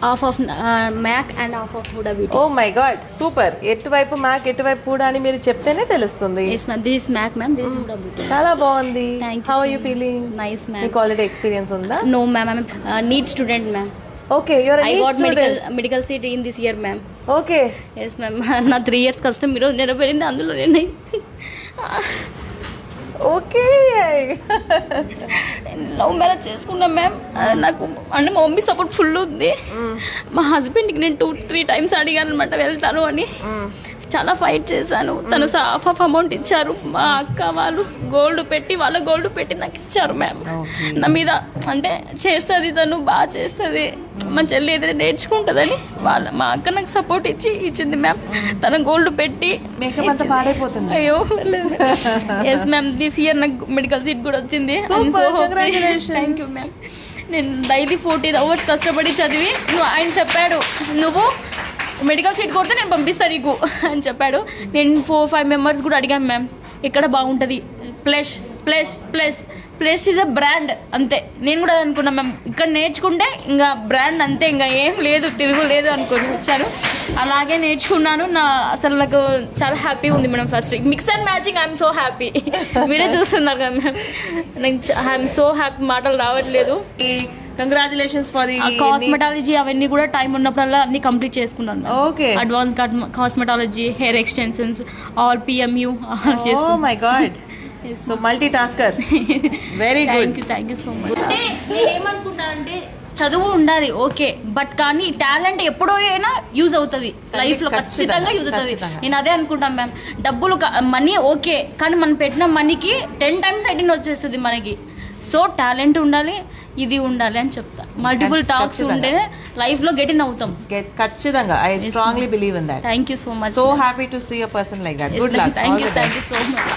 half of MAC and half of Huda Beauty. Oh my god, super. ఎటువైపు MAC ఎటువైపు Huda అని మీరు చెప్తేనే తెలుస్తుంది. Yes ma'am, this is MAC ma'am, this is Huda Beauty. చాలా బాగుంది. How are you feeling? Nice ma'am. మీకు already experience ఉందా? No ma'am, I'm a NEET student ma'am. Okay, you're a NEET student. I got medical seat in this year ma'am. Okay. Yes ma'am. నా 3 years కష్టం మీరు నెరవేరింది అందులో నేను. Okay love marriage చేసుకున్నా ma'am. నాకు అంటే మా మమ్మీ సపోర్ట్ ఫుల్ ఉంది. మా హస్బెండ్కి నేను 2-3 టైమ్స్ అడిగాను అనమాట వెళ్తాను అని. చాలా ఫైట్ చేశాను. తను హాఫ్ ఆఫ్ అమౌంట్ ఇచ్చారు. మా అక్క వాళ్ళు గోల్డ్ పెట్టి నాకు ఇచ్చారు మ్యామ్. నా మీద అంటే చేస్తుంది, తను బాగా చేస్తుంది, మా చెల్లి ఎదురు నేర్చుకుంటుందని మా అక్క నాకు సపోర్ట్ ఇచ్చింది మ్యామ్. తన గోల్డ్ పెట్టి అయ్యో ఎస్ మ్యామ్, దిస్ ఇయర్ నాకు మెడికల్ సీట్ కూడా వచ్చింది. Thank you ma'am. నేను డైలీ 14 hours కష్టపడి చదివి ఆయన చెప్పాడు నువ్వు మెడికల్ సీట్ కొడితే నేను పంపిస్తాను నీకు అని చెప్పాడు. నేను 4-5 members కూడా అడిగాను మ్యామ్ ఎక్కడ బాగుంటుంది. ప్లస్ ఈజ్ అ బ్రాండ్ అంతే. నేను కూడా అనుకున్నా మ్యామ్ ఇక్కడ నేర్చుకుంటే ఇంకా బ్రాండ్ అంతే, ఇంకా ఏం లేదు తిరుగులేదు అనుకుని వచ్చాను. అలాగే నేర్చుకున్నాను. అసలు నాకు చాలా హ్యాపీ ఉంది madam. First mix and matching I'm so happy. మీరే చూస్తున్నారు కదా మ్యామ్, ఐఎమ్ సో హ్యాపీ, మాటలు రావట్లేదు. కంగ్రాచులేషన్స్ ఫర్ ది కాస్మెటాలజీ అవన్నీ కూడా టైం ఉన్నప్పుడల్లా అన్ని కంప్లీట్ చేసుకున్నాను. Okay, advance cosmetology, hair extensions, all PMU oh my god. So multi tasker. Very good, thank you so much. అంటే నేను ఏమనుకుంటానంటే చదువు ఉండాలి ఓకే, బట్ కానీ టాలెంట్ ఎప్పుడో అయినా యూజ్ అవుతుంది లైఫ్ లో, ఖచ్చితంగా యూజ్ అవుతుంది. నేను అదే అనుకుంటాను మ్యామ్. డబ్బులు మనీ ఓకే, కానీ మనం పెట్టిన మనీకి 10 times రిటర్న్ వచ్చేస్తుంది మనకి. సో టాలెంట్ ఉండాలి, ఇది ఉండాలి అని చెప్తా. మల్టిపుల్ టాక్స్ ఉంటే లైఫ్ లో గెట్ ఇన్ అవుతాం ఖచ్చితంగా. I strongly believe in that. Thank you so much. So happy to see a person like that. Good luck. Thank you so much.